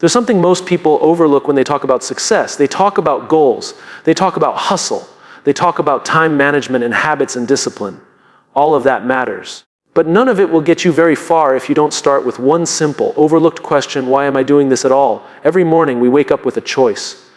There's something most people overlook when they talk about success. They talk about goals. They talk about hustle. They talk about time management and habits and discipline. All of that matters. But none of it will get you very far if you don't start with one simple, overlooked question: why am I doing this at all? Every morning we wake up with a choice.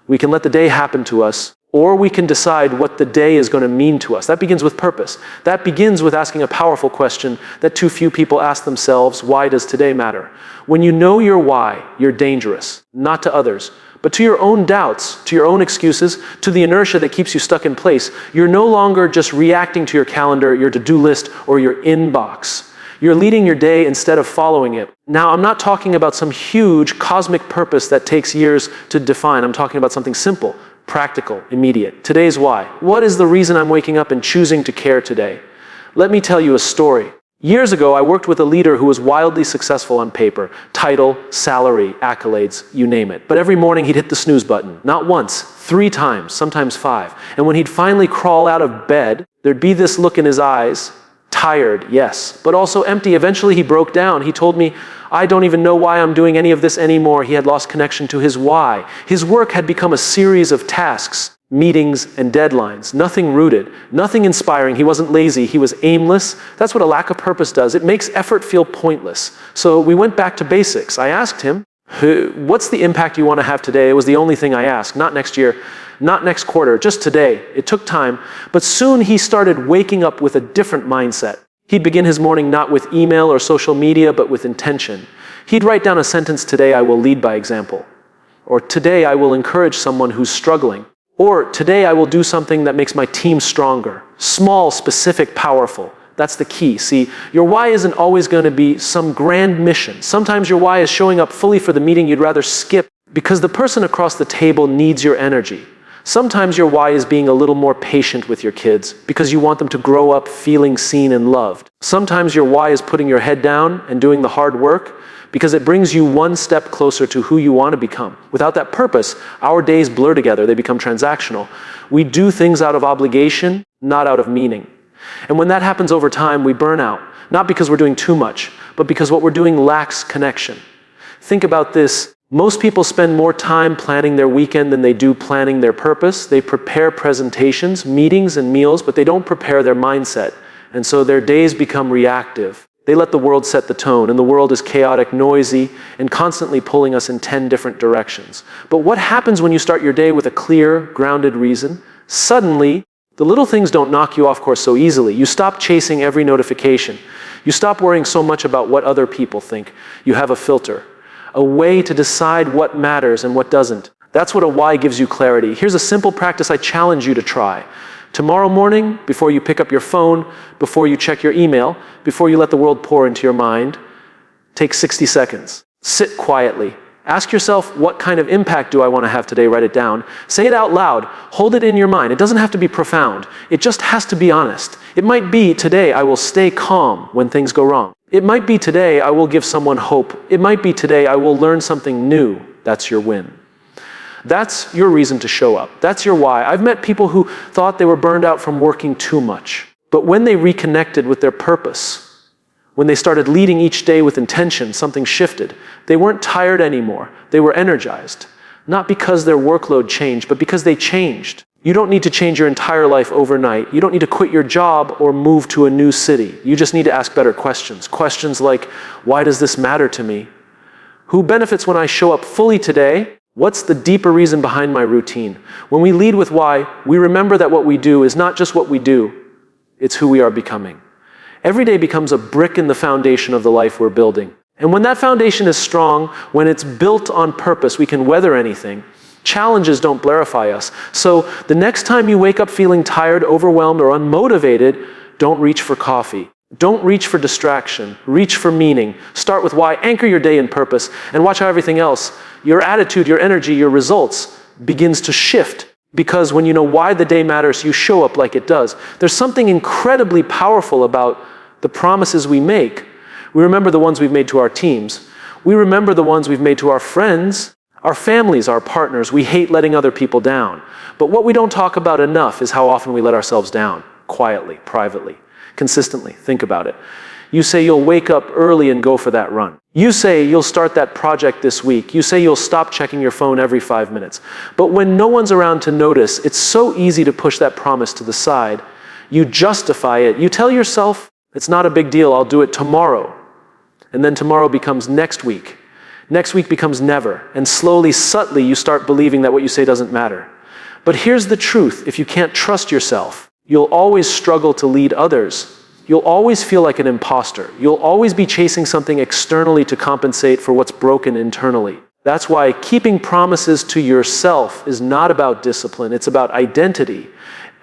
We can let the day happen to us, or we can decide what the day is going to mean to us. That begins with purpose. That begins with asking a powerful question that too few people ask themselves: why does today matter? When you know your why, you're dangerous, not to others, but to your own doubts, to your own excuses, to the inertia that keeps you stuck in place. You're no longer just reacting to your calendar, your to-do list, or your inbox. You're leading your day instead of following it. Now, I'm not talking about some huge cosmic purpose that takes years to define. I'm talking about something simple, practical, immediate. Today's why. What is the reason I'm waking up and choosing to care today? Let me tell you a story. Years ago, I worked with a leader who was wildly successful on paper. Title, salary, accolades, you name it. But every morning he'd hit the snooze button. Not once, 3 times, sometimes 5. And when he'd finally crawl out of bed, there'd be this look in his eyes. Tired, yes, but also empty. Eventually he broke down. He told me, I don't even know why I'm doing any of this anymore. He had lost connection to his why. His work had become a series of tasks, meetings, and deadlines. Nothing rooted, nothing inspiring. He wasn't lazy. He was aimless. That's what a lack of purpose does. It makes effort feel pointless. So we went back to basics. I asked him, what's the impact you want to have today? It was the only thing I asked. Not next year, not next quarter, just today. It took time, but soon he started waking up with a different mindset. He'd begin his morning not with email or social media, but with intention. He'd write down a sentence: today I will lead by example. Or today I will encourage someone who's struggling. Or today I will do something that makes my team stronger. Small, specific, powerful. That's the key. See, your why isn't always going to be some grand mission. Sometimes your why is showing up fully for the meeting you'd rather skip because the person across the table needs your energy. Sometimes your why is being a little more patient with your kids because you want them to grow up feeling seen and loved. Sometimes your why is putting your head down and doing the hard work because it brings you one step closer to who you want to become. Without that purpose, our days blur together. They become transactional. We do things out of obligation, not out of meaning. And when that happens over time, we burn out, not because we're doing too much, but because what we're doing lacks connection. Think about this. Most people spend more time planning their weekend than they do planning their purpose. They prepare presentations, meetings, and meals, but they don't prepare their mindset. And so their days become reactive. They let the world set the tone, and the world is chaotic, noisy, and constantly pulling us in 10 different directions. But what happens when you start your day with a clear, grounded reason? Suddenly, the little things don't knock you off course so easily. You stop chasing every notification. You stop worrying so much about what other people think. You have a filter, a way to decide what matters and what doesn't. That's what a why gives you clarity. Here's a simple practice I challenge you to try. Tomorrow morning, before you pick up your phone, before you check your email, before you let the world pour into your mind, take 60 seconds. Sit quietly. Ask yourself, what kind of impact do I want to have today? Write it down. Say it out loud. Hold it in your mind. It doesn't have to be profound. It just has to be honest. It might be, today I will stay calm when things go wrong. It might be, today I will give someone hope. It might be, today I will learn something new. That's your win. That's your reason to show up. That's your why. I've met people who thought they were burned out from working too much. But when they reconnected with their purpose, when they started leading each day with intention, something shifted. They weren't tired anymore. They were energized. Not because their workload changed, but because they changed. You don't need to change your entire life overnight. You don't need to quit your job or move to a new city. You just need to ask better questions. Questions like, why does this matter to me? Who benefits when I show up fully today? What's the deeper reason behind my routine? When we lead with why, we remember that what we do is not just what we do, it's who we are becoming. Every day becomes a brick in the foundation of the life we're building. And when that foundation is strong, when it's built on purpose, we can weather anything. Challenges don't blarify us. So the next time you wake up feeling tired, overwhelmed, or unmotivated, don't reach for coffee. Don't reach for distraction. Reach for meaning. Start with why. Anchor your day in purpose. And watch how everything else, your attitude, your energy, your results, begins to shift. Because when you know why the day matters, you show up like it does. There's something incredibly powerful about the promises we make. We remember the ones we've made to our teams. We remember the ones we've made to our friends, our families, our partners. We hate letting other people down. But what we don't talk about enough is how often we let ourselves down, quietly, privately, consistently. Think about it. You say you'll wake up early and go for that run. You say you'll start that project this week. You say you'll stop checking your phone every 5 minutes. But when no one's around to notice, it's so easy to push that promise to the side. You justify it. You tell yourself, it's not a big deal, I'll do it tomorrow. And then tomorrow becomes next week. Next week becomes never. And slowly, subtly, you start believing that what you say doesn't matter. But here's the truth. If you can't trust yourself, you'll always struggle to lead others. You'll always feel like an imposter. You'll always be chasing something externally to compensate for what's broken internally. That's why keeping promises to yourself is not about discipline, it's about identity.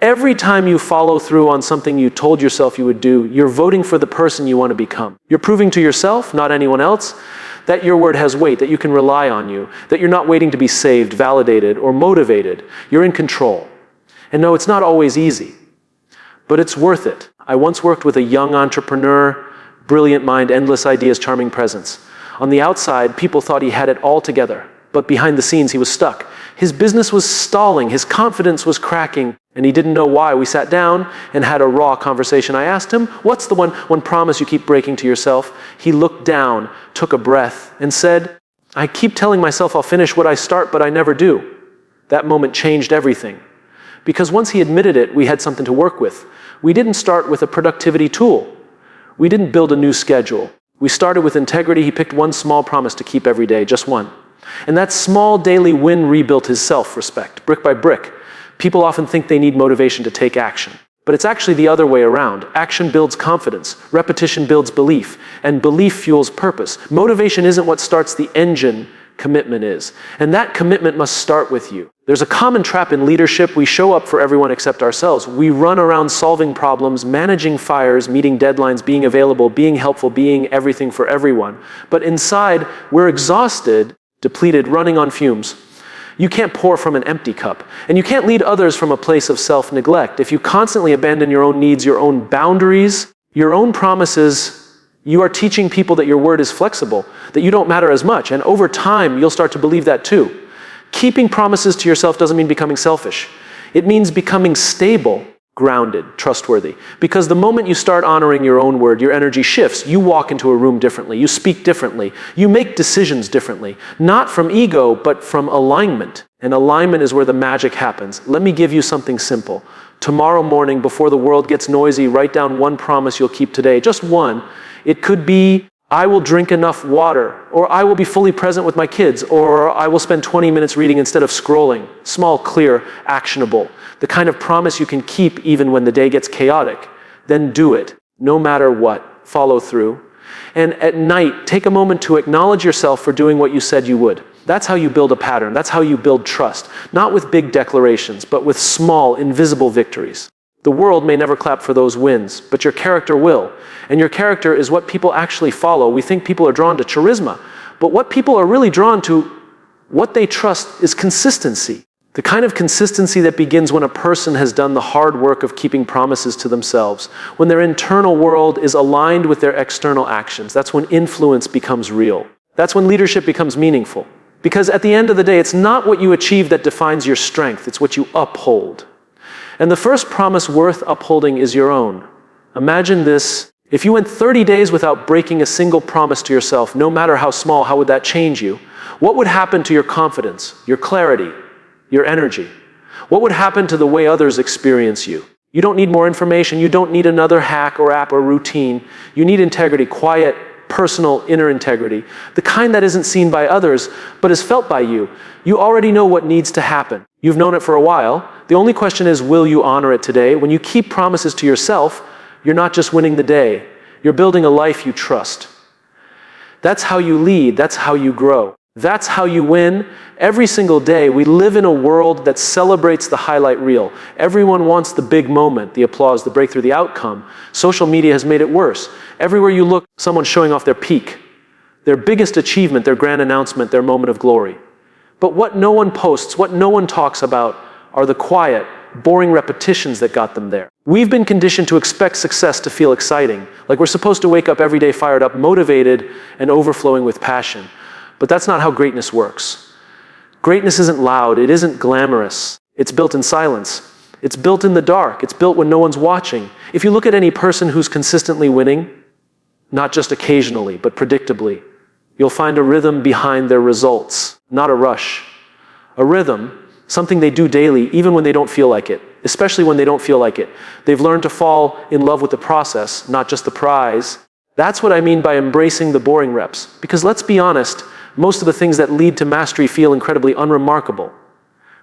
Every time you follow through on something you told yourself you would do, you're voting for the person you want to become. You're proving to yourself, not anyone else, that your word has weight, that you can rely on you, that you're not waiting to be saved, validated, or motivated. You're in control. And no, it's not always easy, but it's worth it. I once worked with a young entrepreneur, brilliant mind, endless ideas, charming presence. On the outside, people thought he had it all together, but behind the scenes, he was stuck. His business was stalling, his confidence was cracking, and he didn't know why. We sat down and had a raw conversation. I asked him, what's the one promise you keep breaking to yourself? He looked down, took a breath, and said, I keep telling myself I'll finish what I start, but I never do. That moment changed everything. Because once he admitted it, we had something to work with. We didn't start with a productivity tool. We didn't build a new schedule. We started with integrity. He picked one small promise to keep every day, just one. And that small daily win rebuilt his self-respect, brick by brick. People often think they need motivation to take action. But it's actually the other way around. Action builds confidence, repetition builds belief, and belief fuels purpose. Motivation isn't what starts the engine, commitment is. And that commitment must start with you. There's a common trap in leadership. We show up for everyone except ourselves. We run around solving problems, managing fires, meeting deadlines, being available, being helpful, being everything for everyone. But inside, we're exhausted, depleted, running on fumes. You can't pour from an empty cup. And you can't lead others from a place of self-neglect. If you constantly abandon your own needs, your own boundaries, your own promises, you are teaching people that your word is flexible, that you don't matter as much. And over time, you'll start to believe that too. Keeping promises to yourself doesn't mean becoming selfish. It means becoming stable, grounded, trustworthy. Because the moment you start honoring your own word, your energy shifts. You walk into a room differently. You speak differently. You make decisions differently. Not from ego, but from alignment. And alignment is where the magic happens. Let me give you something simple. Tomorrow morning, before the world gets noisy, write down one promise you'll keep today. Just one. It could be, I will drink enough water, or I will be fully present with my kids, or I will spend 20 minutes reading instead of scrolling. Small, clear, actionable. The kind of promise you can keep even when the day gets chaotic. Then do it, no matter what. Follow through. And at night, take a moment to acknowledge yourself for doing what you said you would. That's how you build a pattern. That's how you build trust. Not with big declarations, but with small, invisible victories. The world may never clap for those wins, but your character will. And your character is what people actually follow. We think people are drawn to charisma, but what people are really drawn to, what they trust, is consistency. The kind of consistency that begins when a person has done the hard work of keeping promises to themselves, when their internal world is aligned with their external actions. That's when influence becomes real. That's when leadership becomes meaningful. Because at the end of the day, it's not what you achieve that defines your strength, it's what you uphold. And the first promise worth upholding is your own. Imagine this. If you went 30 days without breaking a single promise to yourself, no matter how small, how would that change you? What would happen to your confidence, your clarity, your energy? What would happen to the way others experience you? You don't need more information. You don't need another hack or app or routine. You need integrity, quiet, personal, inner integrity. The kind that isn't seen by others, but is felt by you. You already know what needs to happen. You've known it for a while. The only question is, will you honor it today? When you keep promises to yourself, you're not just winning the day. You're building a life you trust. That's how you lead. That's how you grow. That's how you win. Every single day, we live in a world that celebrates the highlight reel. Everyone wants the big moment, the applause, the breakthrough, the outcome. Social media has made it worse. Everywhere you look, someone's showing off their peak, their biggest achievement, their grand announcement, their moment of glory. But what no one posts, what no one talks about, are the quiet, boring repetitions that got them there. We've been conditioned to expect success to feel exciting, like we're supposed to wake up every day fired up, motivated, and overflowing with passion. But that's not how greatness works. Greatness isn't loud, it isn't glamorous. It's built in silence. It's built in the dark. It's built when no one's watching. If you look at any person who's consistently winning, not just occasionally, but predictably. You'll find a rhythm behind their results, not a rush. A rhythm, something they do daily, even when they don't feel like it, especially when they don't feel like it. They've learned to fall in love with the process, not just the prize. That's what I mean by embracing the boring reps. Because let's be honest, most of the things that lead to mastery feel incredibly unremarkable.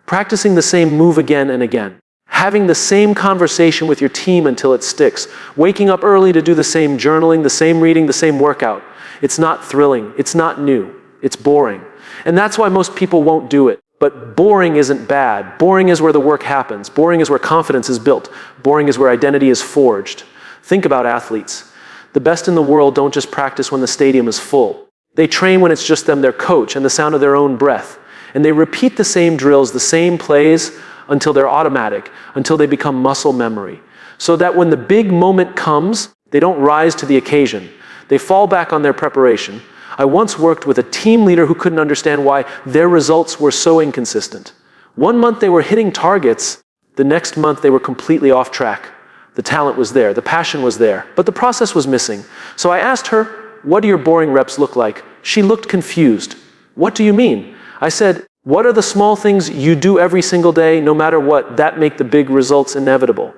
Practicing the same move again and again. Having the same conversation with your team until it sticks. Waking up early to do the same journaling, the same reading, the same workout. It's not thrilling. It's not new. It's boring. And that's why most people won't do it. But boring isn't bad. Boring is where the work happens. Boring is where confidence is built. Boring is where identity is forged. Think about athletes. The best in the world don't just practice when the stadium is full. They train when it's just them, their coach, and the sound of their own breath. And they repeat the same drills, the same plays, until they're automatic, until they become muscle memory. So that when the big moment comes, they don't rise to the occasion. They fall back on their preparation. I once worked with a team leader who couldn't understand why their results were so inconsistent. One month they were hitting targets, the next month they were completely off track. The talent was there, the passion was there, but the process was missing. So I asked her, "What do your boring reps look like?" She looked confused. "What do you mean?" I said, "What are the small things you do every single day, no matter what, that make the big results inevitable?"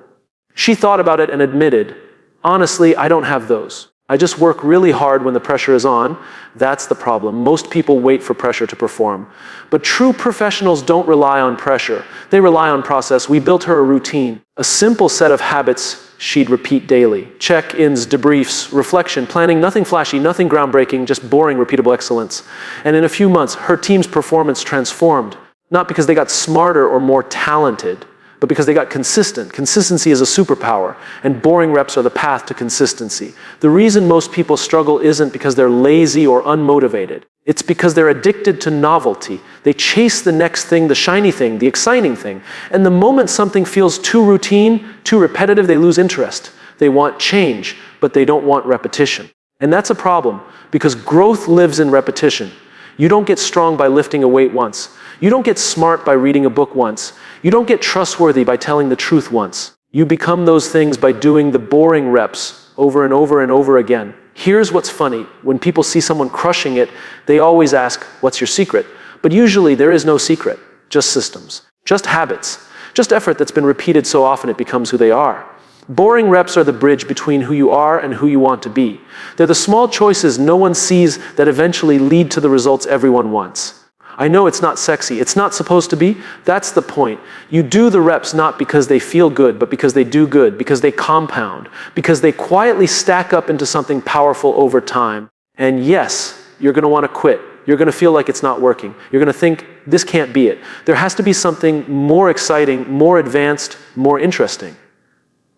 She thought about it and admitted, "Honestly, I don't have those. I just work really hard when the pressure is on." That's the problem. Most people wait for pressure to perform. But true professionals don't rely on pressure. They rely on process. We built her a routine, a simple set of habits she'd repeat daily. Check-ins, debriefs, reflection, planning, nothing flashy, nothing groundbreaking, just boring, repeatable excellence. And in a few months, her team's performance transformed. Not because they got smarter or more talented, but because they got consistent. Consistency is a superpower, and boring reps are the path to consistency. The reason most people struggle isn't because they're lazy or unmotivated. It's because they're addicted to novelty. They chase the next thing, the shiny thing, the exciting thing. And the moment something feels too routine, too repetitive, they lose interest. They want change, but they don't want repetition. And that's a problem, because growth lives in repetition. You don't get strong by lifting a weight once. You don't get smart by reading a book once. You don't get trustworthy by telling the truth once. You become those things by doing the boring reps over and over and over again. Here's what's funny. When people see someone crushing it, they always ask, "What's your secret?" But usually there is no secret, just systems, just habits, just effort that's been repeated so often it becomes who they are. Boring reps are the bridge between who you are and who you want to be. They're the small choices no one sees that eventually lead to the results everyone wants. I know it's not sexy. It's not supposed to be. That's the point. You do the reps not because they feel good, but because they do good, because they compound, because they quietly stack up into something powerful over time. And yes, you're going to want to quit. You're going to feel like it's not working. You're going to think, this can't be it. There has to be something more exciting, more advanced, more interesting.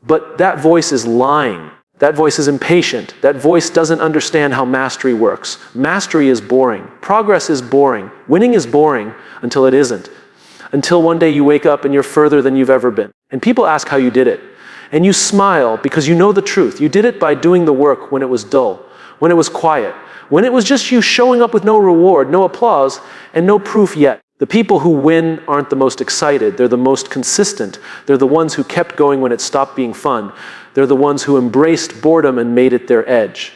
But that voice is lying. That voice is impatient. That voice doesn't understand how mastery works. Mastery is boring. Progress is boring. Winning is boring until it isn't. Until one day you wake up and you're further than you've ever been. And people ask how you did it. And you smile because you know the truth. You did it by doing the work when it was dull, when it was quiet, when it was just you showing up with no reward, no applause, and no proof yet. The people who win aren't the most excited. They're the most consistent. They're the ones who kept going when it stopped being fun. They're the ones who embraced boredom and made it their edge.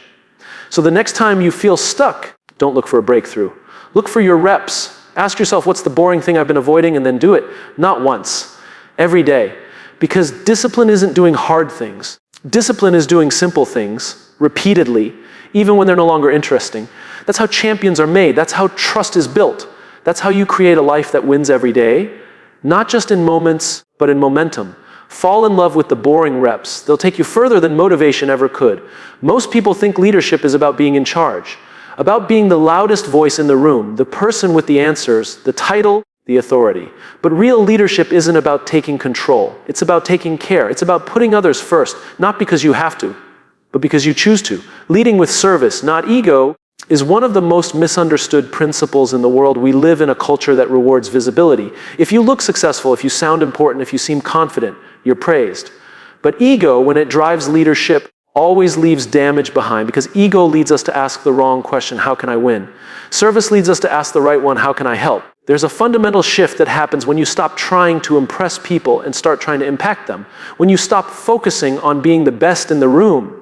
So the next time you feel stuck, don't look for a breakthrough. Look for your reps. Ask yourself, what's the boring thing I've been avoiding, and then do it. Not once, every day. Because discipline isn't doing hard things. Discipline is doing simple things repeatedly, even when they're no longer interesting. That's how champions are made. That's how trust is built. That's how you create a life that wins every day, not just in moments, but in momentum. Fall in love with the boring reps. They'll take you further than motivation ever could. Most people think leadership is about being in charge, about being the loudest voice in the room, the person with the answers, the title, the authority. But real leadership isn't about taking control. It's about taking care. It's about putting others first, not because you have to, but because you choose to. Leading with service, not ego, is one of the most misunderstood principles in the world. We live in a culture that rewards visibility. If you look successful, if you sound important, if you seem confident, you're praised. But ego, when it drives leadership, always leaves damage behind, because ego leads us to ask the wrong question, how can I win? Service leads us to ask the right one, how can I help? There's a fundamental shift that happens when you stop trying to impress people and start trying to impact them. When you stop focusing on being the best in the room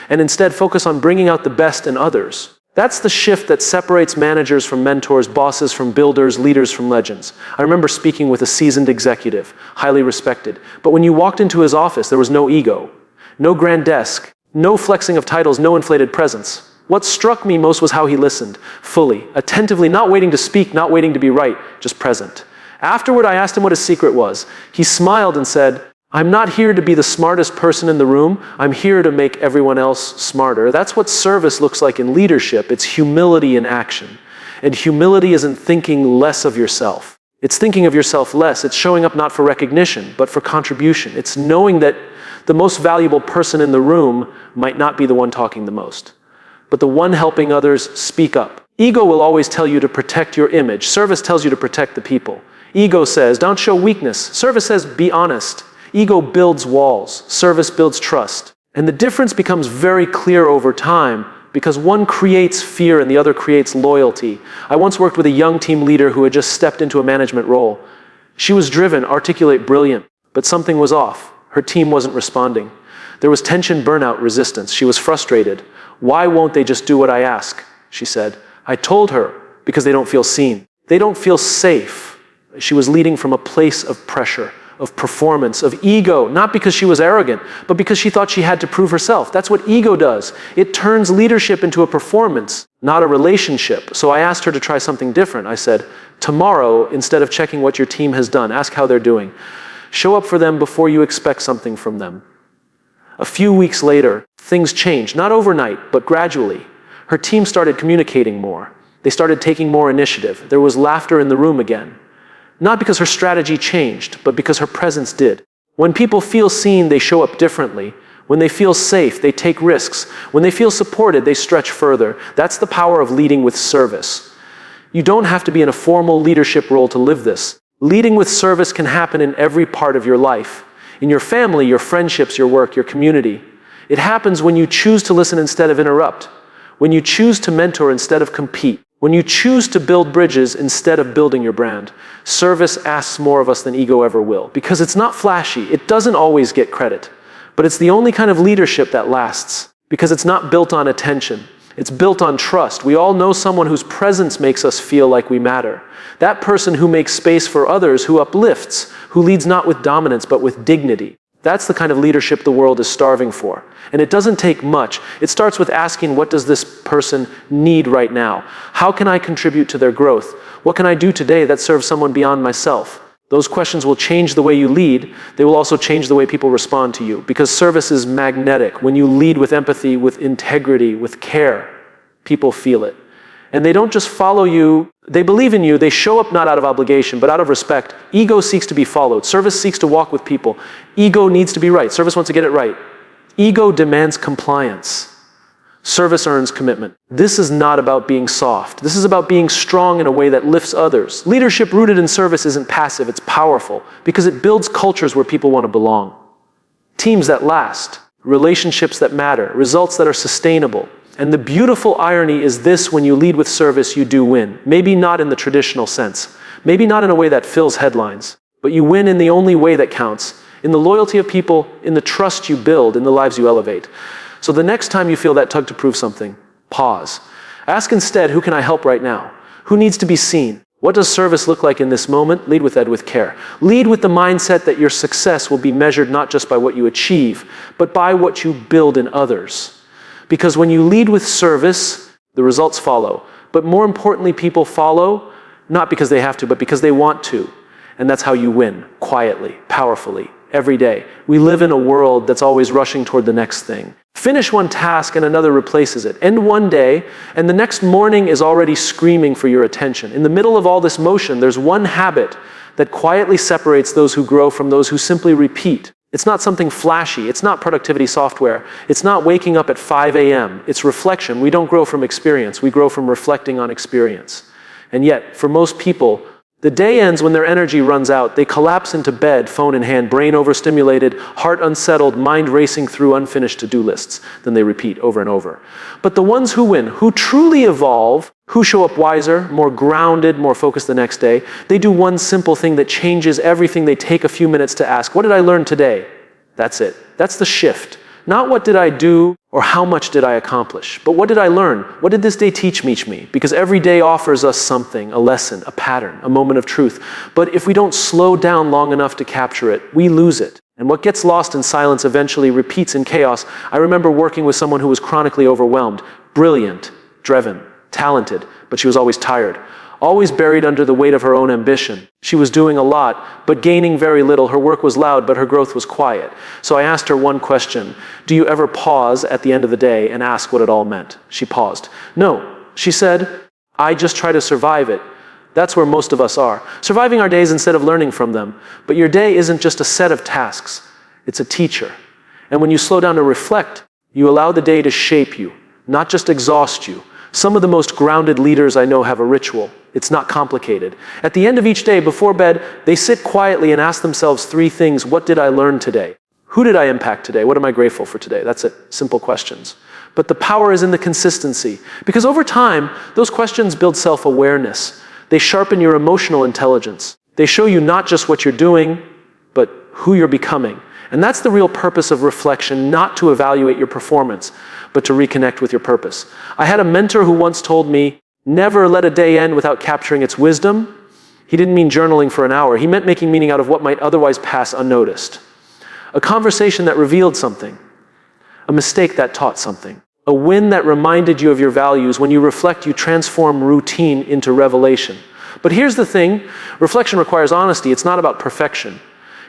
and instead focus on bringing out the best in others. That's the shift that separates managers from mentors, bosses from builders, leaders from legends. I remember speaking with a seasoned executive, highly respected, but when you walked into his office, there was no ego, no grand desk, no flexing of titles, no inflated presence. What struck me most was how he listened, fully, attentively, not waiting to speak, not waiting to be right, just present. Afterward, I asked him what his secret was. He smiled and said, "I'm not here to be the smartest person in the room. I'm here to make everyone else smarter." That's what service looks like in leadership. It's humility in action. And humility isn't thinking less of yourself. It's thinking of yourself less. It's showing up not for recognition, but for contribution. It's knowing that the most valuable person in the room might not be the one talking the most, but the one helping others speak up. Ego will always tell you to protect your image. Service tells you to protect the people. Ego says, don't show weakness. Service says, be honest. Ego builds walls. Service builds trust. And the difference becomes very clear over time because one creates fear and the other creates loyalty. I once worked with a young team leader who had just stepped into a management role. She was driven, articulate, brilliant, but something was off. Her team wasn't responding. There was tension, burnout, resistance. She was frustrated. "Why won't they just do what I ask?" she said. I told her, because they don't feel seen. They don't feel safe. She was leading from a place of pressure, of performance, of ego, not because she was arrogant, but because she thought she had to prove herself. That's what ego does. It turns leadership into a performance, not a relationship. So I asked her to try something different. I said, tomorrow, instead of checking what your team has done, ask how they're doing. Show up for them before you expect something from them. A few weeks later, things changed, not overnight, but gradually. Her team started communicating more. They started taking more initiative. There was laughter in the room again. Not because her strategy changed, but because her presence did. When people feel seen, they show up differently. When they feel safe, they take risks. When they feel supported, they stretch further. That's the power of leading with service. You don't have to be in a formal leadership role to live this. Leading with service can happen in every part of your life. In your family, your friendships, your work, your community. It happens when you choose to listen instead of interrupt. When you choose to mentor instead of compete. When you choose to build bridges instead of building your brand. Service asks more of us than ego ever will. Because it's not flashy. It doesn't always get credit. But it's the only kind of leadership that lasts. Because it's not built on attention. It's built on trust. We all know someone whose presence makes us feel like we matter. That person who makes space for others, who uplifts, who leads not with dominance but with dignity. That's the kind of leadership the world is starving for. And it doesn't take much. It starts with asking, what does this person need right now? How can I contribute to their growth? What can I do today that serves someone beyond myself? Those questions will change the way you lead. They will also change the way people respond to you. Because service is magnetic. When you lead with empathy, with integrity, with care, people feel it. And they don't just follow you, they believe in you, they show up not out of obligation, but out of respect. Ego seeks to be followed. Service seeks to walk with people. Ego needs to be right. Service wants to get it right. Ego demands compliance. Service earns commitment. This is not about being soft. This is about being strong in a way that lifts others. Leadership rooted in service isn't passive, it's powerful, because it builds cultures where people want to belong. Teams that last, relationships that matter, results that are sustainable. And the beautiful irony is this: when you lead with service, you do win. Maybe not in the traditional sense. Maybe not in a way that fills headlines. But you win in the only way that counts. In the loyalty of people, in the trust you build, in the lives you elevate. So the next time you feel that tug to prove something, pause. Ask instead, who can I help right now? Who needs to be seen? What does service look like in this moment? Lead with Ed with care. Lead with the mindset that your success will be measured not just by what you achieve, but by what you build in others. Because when you lead with service, the results follow. But more importantly, people follow, not because they have to, but because they want to. And that's how you win, quietly, powerfully, every day. We live in a world that's always rushing toward the next thing. Finish one task and another replaces it. End one day, and the next morning is already screaming for your attention. In the middle of all this motion, there's one habit that quietly separates those who grow from those who simply repeat. It's not something flashy. It's not productivity software. It's not waking up at 5 a.m. It's reflection. We don't grow from experience. We grow from reflecting on experience. And yet, for most people, the day ends when their energy runs out. They collapse into bed, phone in hand, brain overstimulated, heart unsettled, mind racing through unfinished to-do lists. Then they repeat over and over. But the ones who win, who truly evolve, who show up wiser, more grounded, more focused the next day, they do one simple thing that changes everything. They take a few minutes to ask, what did I learn today? That's it. That's the shift. Not what did I do or how much did I accomplish, but what did I learn? What did this day teach me? Because every day offers us something, a lesson, a pattern, a moment of truth. But if we don't slow down long enough to capture it, we lose it. And what gets lost in silence eventually repeats in chaos. I remember working with someone who was chronically overwhelmed, brilliant, driven, talented, but she was always tired, always buried under the weight of her own ambition. She was doing a lot, but gaining very little. Her work was loud, but her growth was quiet. So I asked her one question: do you ever pause at the end of the day and ask what it all meant? She paused. No, she said, I just try to survive it. That's where most of us are, surviving our days instead of learning from them. But your day isn't just a set of tasks, it's a teacher. And when you slow down to reflect, you allow the day to shape you, not just exhaust you. Some of the most grounded leaders I know have a ritual. It's not complicated. At the end of each day, before bed, they sit quietly and ask themselves 3 things. What did I learn today? Who did I impact today? What am I grateful for today? That's it. Simple questions. But the power is in the consistency. Because over time, those questions build self-awareness. They sharpen your emotional intelligence. They show you not just what you're doing, but who you're becoming. And that's the real purpose of reflection, not to evaluate your performance, but to reconnect with your purpose. I had a mentor who once told me, never let a day end without capturing its wisdom. He didn't mean journaling for an hour. He meant making meaning out of what might otherwise pass unnoticed. A conversation that revealed something. A mistake that taught something. A win that reminded you of your values. When you reflect, you transform routine into revelation. But here's the thing. Reflection requires honesty. It's not about perfection.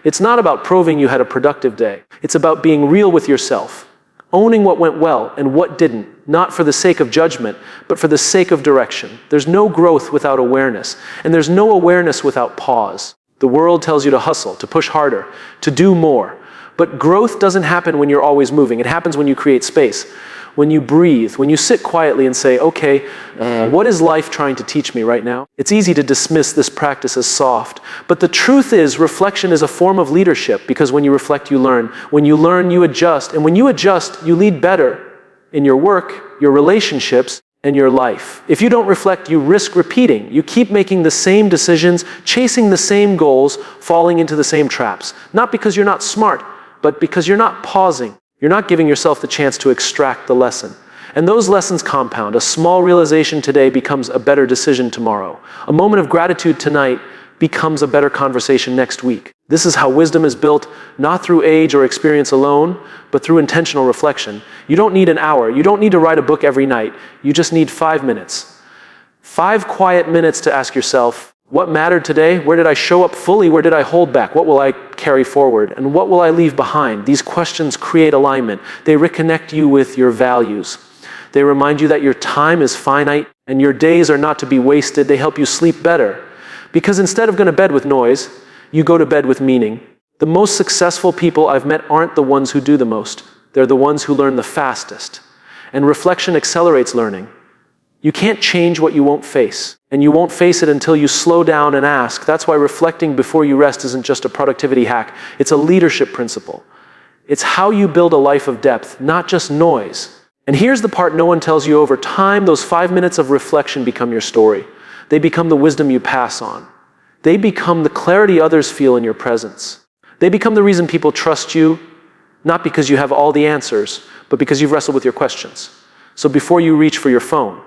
It's not about proving you had a productive day. It's about being real with yourself. Owning what went well and what didn't, not for the sake of judgment, but for the sake of direction. There's no growth without awareness, and there's no awareness without pause. The world tells you to hustle, to push harder, to do more. But growth doesn't happen when you're always moving. It happens when you create space, when you breathe, when you sit quietly and say, okay, what is life trying to teach me right now? It's easy to dismiss this practice as soft, but the truth is reflection is a form of leadership, because when you reflect, you learn. When you learn, you adjust. And when you adjust, you lead better in your work, your relationships, and your life. If you don't reflect, you risk repeating. You keep making the same decisions, chasing the same goals, falling into the same traps. Not because you're not smart, but because you're not pausing. You're not giving yourself the chance to extract the lesson. And those lessons compound. A small realization today becomes a better decision tomorrow. A moment of gratitude tonight becomes a better conversation next week. This is how wisdom is built, not through age or experience alone, but through intentional reflection. You don't need an hour. You don't need to write a book every night. You just need 5 minutes. 5 quiet minutes to ask yourself, what mattered today? Where did I show up fully? Where did I hold back? What will I carry forward? And what will I leave behind? These questions create alignment. They reconnect you with your values. They remind you that your time is finite and your days are not to be wasted. They help you sleep better. Because instead of going to bed with noise, you go to bed with meaning. The most successful people I've met aren't the ones who do the most. They're the ones who learn the fastest. And reflection accelerates learning. You can't change what you won't face. And you won't face it until you slow down and ask. That's why reflecting before you rest isn't just a productivity hack. It's a leadership principle. It's how you build a life of depth, not just noise. And here's the part no one tells you. Over time, those 5 minutes of reflection become your story. They become the wisdom you pass on. They become the clarity others feel in your presence. They become the reason people trust you, not because you have all the answers, but because you've wrestled with your questions. So before you reach for your phone,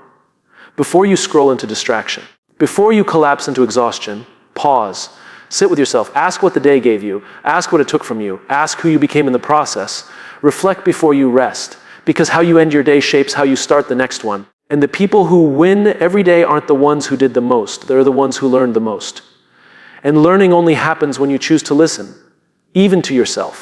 before you scroll into distraction, before you collapse into exhaustion, pause, sit with yourself, ask what the day gave you, ask what it took from you, ask who you became in the process, reflect before you rest, because how you end your day shapes how you start the next one. And the people who win every day aren't the ones who did the most, they're the ones who learned the most. And learning only happens when you choose to listen, even to yourself.